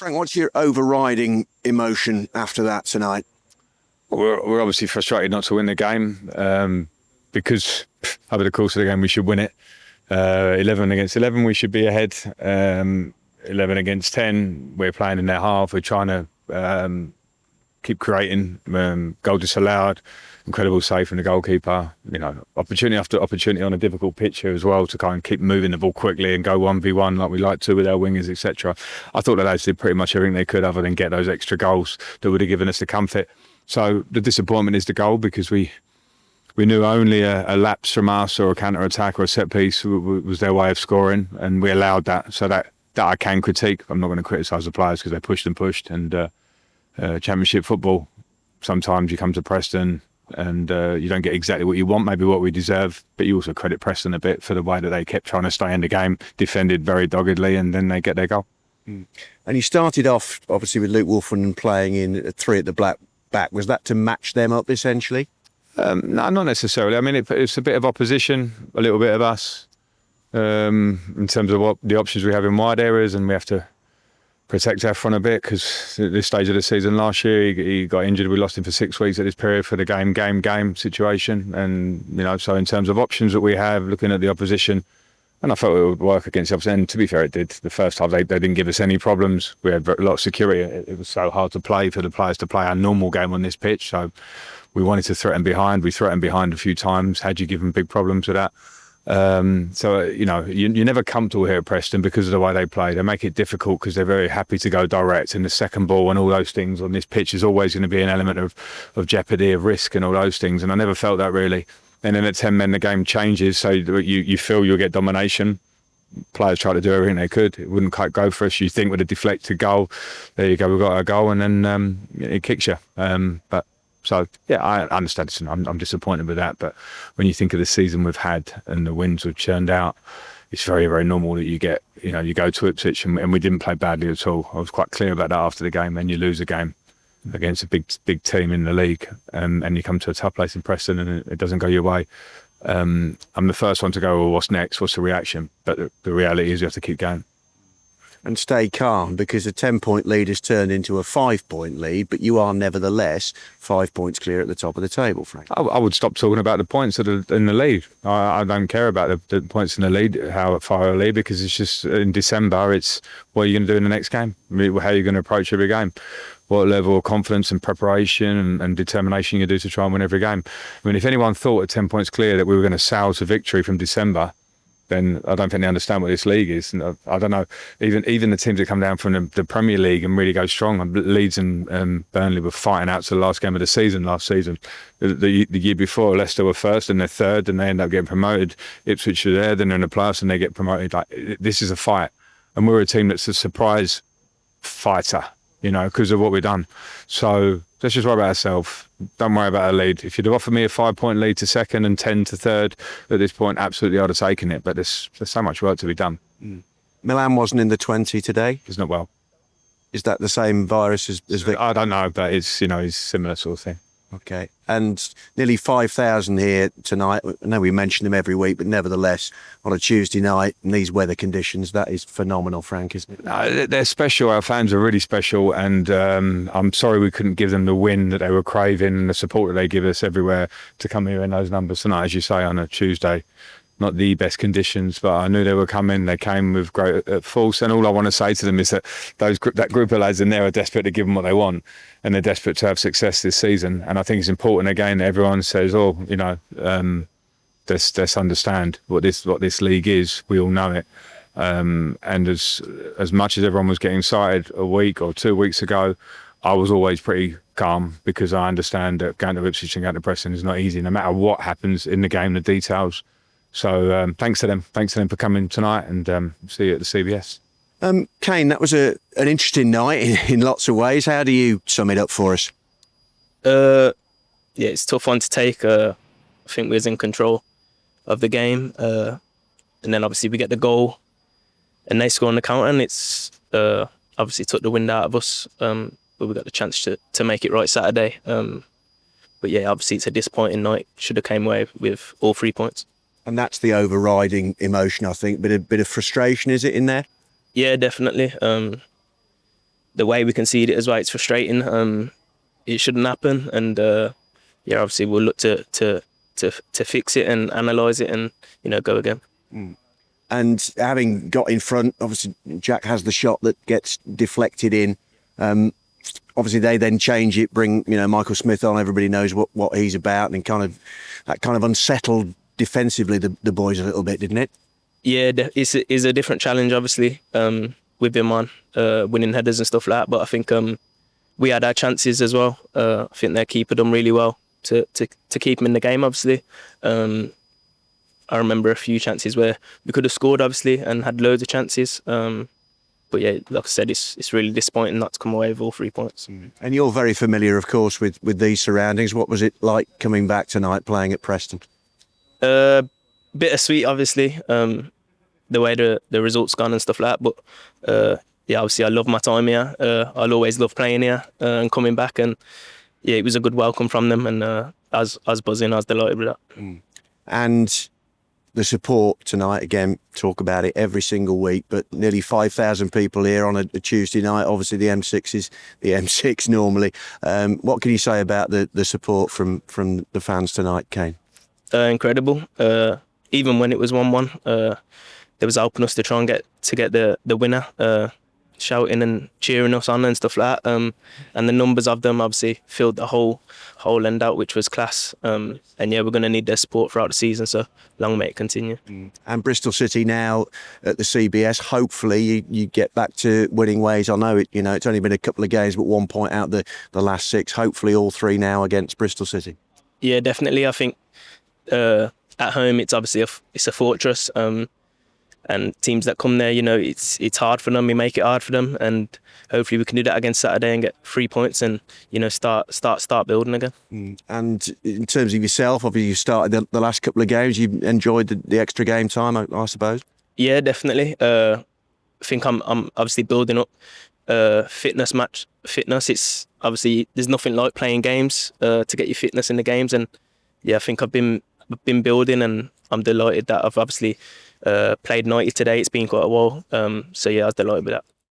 Frank, what's your overriding emotion after that tonight? We're obviously frustrated not to win the game because over the course of the game we should win it. 11 against 11 we should be ahead. 11 against 10 we're playing in their half. We're trying to keep creating. Goal disallowed. Incredible save from the goalkeeper. You know, opportunity after opportunity on a difficult pitch here as well to kind of keep moving the ball quickly and go 1v1 like we like to with our wingers, etc. I thought the lads did pretty much everything they could other than get those extra goals that would have given us the comfort. So the disappointment is the goal because we knew only a lapse from us or a counter-attack or a set-piece was their way of scoring, and we allowed that. So that I can critique. I'm not going to criticise the players because they pushed and pushed. And Championship football, sometimes you come to Preston and you don't get exactly what you want, maybe what we deserve, but you also credit Preston a bit for the way that they kept trying to stay in the game, defended very doggedly, and then they get their goal. And you started off, obviously, with Luke Wolfman playing in 3 at the back. Was that to match them up, essentially? No, not necessarily. I mean, it's a bit of opposition, a little bit of us, in terms of what the options we have in wide areas, and we have to protect our front a bit because at this stage of the season last year he got injured. We lost him for 6 weeks at this period for the game situation, and you know, so in terms of options that we have, looking at the opposition, and I felt it would work against the opposition. And to be fair, it did. The first half they didn't give us any problems. We had a lot of security. It was so hard to play for the players to play our normal game on this pitch, so we wanted to threaten behind. We threatened behind a few times. Had you given big problems with that? So, you know, you're never comfortable here at Preston because of the way they play. They make it difficult because they're very happy to go direct, and the second ball and all those things on this pitch is always going to be an element of jeopardy, of risk and all those things. And I never felt that really. And then at 10 men, the game changes. So you feel you'll get domination. Players try to do everything they could. It wouldn't quite go for us. You think with a deflected goal, there you go, we've got our goal, and then it kicks you. So, yeah, I understand it. I'm disappointed with that. But when you think of the season we've had and the wins we've churned out, it's very, very normal that you go to Ipswich and we didn't play badly at all. I was quite clear about that after the game. Then you lose a game against a big team in the league, and you come to a tough place in Preston and it doesn't go your way. I'm the first one to go, well, what's next? What's the reaction? But the reality is you have to keep going. And stay calm, because a 10-point lead has turned into a 5-point lead, but you are nevertheless 5 points clear at the top of the table, Frank. I would stop talking about the points that are in the lead. I don't care about the points in the lead, how far a lead, because it's just in December, it's what are you going to do in the next game? How are you going to approach every game? What level of confidence and preparation and determination you do to try and win every game? I mean, if anyone thought at 10 points clear that we were going to sail to victory from December, then I don't think they understand what this league is. And I don't know, even the teams that come down from the Premier League and really go strong, Leeds and Burnley were fighting out to the last game of the season last season. The year before, Leicester were first and they're third and they end up getting promoted. Ipswich are there, then they're in the playoffs and they get promoted. Like, this is a fight. And we're a team that's a surprise fighter, you know, because of what we've done. So let's just worry about ourselves. Don't worry about a lead. If you'd have offered me a 5-point lead to second and 10 to third at this point, absolutely I'd have taken it. But there's so much work to be done. Milan wasn't in the 20 today. It's not well. Is that the same virus as Victor? I don't know, but it's similar sort of thing. Okay. And nearly 5,000 here tonight. I know we mention them every week, but nevertheless, on a Tuesday night in these weather conditions, that is phenomenal, Frank, isn't it? No, they're special. Our fans are really special, and I'm sorry we couldn't give them the win that they were craving and the support that they give us everywhere to come here in those numbers tonight, as you say, on a Tuesday. Not the best conditions, but I knew they were coming. They came with great force, and all I want to say to them is that that group of lads in there are desperate to give them what they want, and they're desperate to have success this season. And I think it's important again that everyone says, let's understand what this league is. We all know it, and as much as everyone was getting excited a week or 2 weeks ago, I was always pretty calm because I understand that going to Ipswich and going to Preston is not easy, no matter what happens in the game, the details. So thanks to them for coming tonight, and see you at the CBS. Kaine, that was an interesting night in lots of ways. How do you sum it up for us? Yeah, it's a tough one to take. I think we was in control of the game, and then obviously we get the goal, and they score on the counter, and it's obviously took the wind out of us. But we got the chance to make it right Saturday. But yeah, obviously it's a disappointing night. Should have came away with all 3 points. And that's the overriding emotion, I think. Bit of frustration, is it, in there? Yeah, definitely. the way we concede it as well, it's frustrating. It shouldn't happen, and obviously we'll look to fix it and analyse it, and go again. And having got in front, obviously Jack has the shot that gets deflected in. Obviously they then change it, bring Michael Smith on. Everybody knows what he's about, and that kind of unsettled defensively the boys a little bit, didn't it? Yeah, it's a different challenge, obviously, with him on winning headers and stuff like that. But I think we had our chances as well. I think their keeper done really well to keep him in the game, obviously. I remember a few chances where we could have scored, obviously, and had loads of chances. But yeah, like I said, it's really disappointing not to come away with all 3 points. And you're very familiar, of course, with these surroundings. What was it like coming back tonight, playing at Preston? Bittersweet, obviously, the way the results gone and stuff like that. But obviously I love my time here. I'll always love playing here and coming back. And yeah, it was a good welcome from them, and I was buzzing. I was delighted with that. And the support tonight, again, talk about it every single week, but nearly 5,000 people here on a Tuesday night. Obviously the M6 is the M6 normally. What can you say about the support from the fans tonight, Kaine? Incredible. Even when it was 1-1, they was helping us to try and get the winner, shouting and cheering us on and stuff like that. And the numbers of them obviously filled the whole end out, which was class. And yeah, we're going to need their support throughout the season, so long may it continue. And Bristol City now at the CBS, hopefully you get back to winning ways. I know it's only been a couple of games, but 1 point out the last 6. Hopefully all 3 now against Bristol City. Yeah, definitely. I think at home it's obviously it's a fortress. And teams that come there, it's hard for them. We make it hard for them, and hopefully we can do that against Saturday and get 3 points and start building again. And in terms of yourself, obviously you started the last couple of games. You enjoyed the extra game time, I suppose. Yeah, definitely. I think I'm obviously building up fitness. It's obviously there's nothing like playing games to get your fitness in the games, and yeah, I think I've been building, and I'm delighted that I've obviously played 90 today. It's been quite a while, so yeah, I was delighted with that.